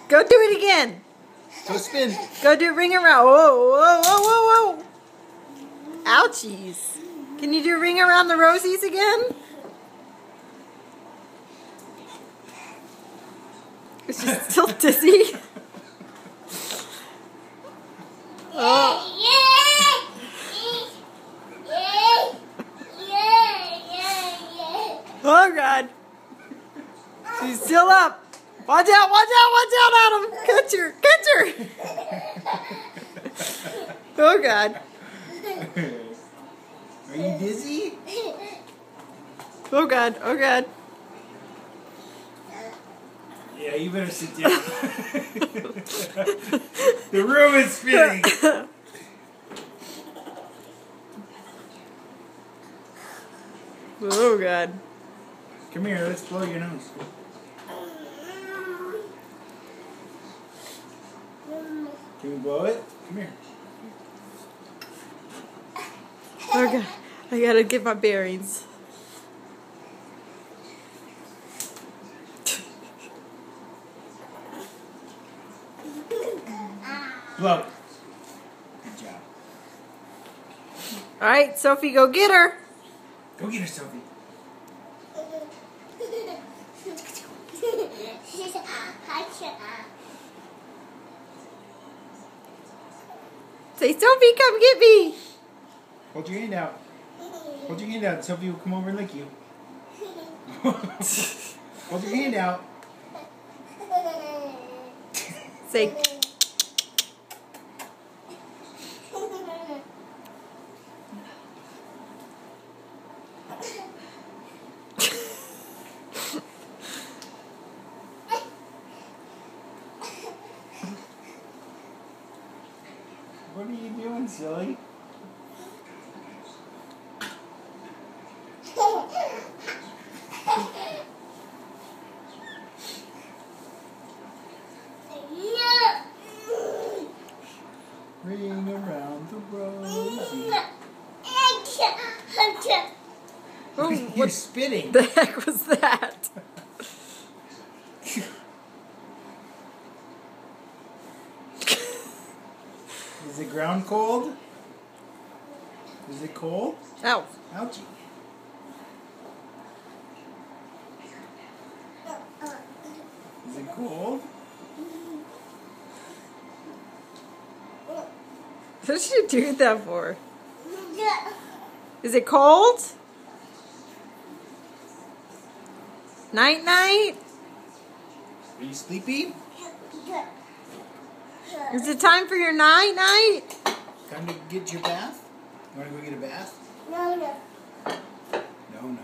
Go do it again. Go spin. Go do ring around. Whoa, whoa, whoa, whoa, whoa. Ouchies. Can you do ring around the rosies again? Is she still dizzy? Oh. Oh God. She's still up. Watch out, watch out, watch out, Adam. Catch her, catch her. Oh God. Are you dizzy? Oh God, oh God. Yeah, you better sit down. The room is spinning. Oh God. Come here, let's blow your nose. Can we blow it? Come here. Oh God. I gotta get my bearings. Blow. Good job. All right, Sophie, go get her. Go get her, Sophie. Say, Sophie, come get me. Hold your hand out. Hold your hand out. Sophie will come over and lick you. Hold your hand out. Say. What are you doing, silly? Ring around the rosy. Oh, You're what spitting. the heck was that? Is the ground cold? Is it cold? Ow. Ouchie. Is it cold? What did you do that for? Is it cold? Night night? Are you sleepy? Is it time for your night night? Time to get your bath? You want to go get a bath? No. No.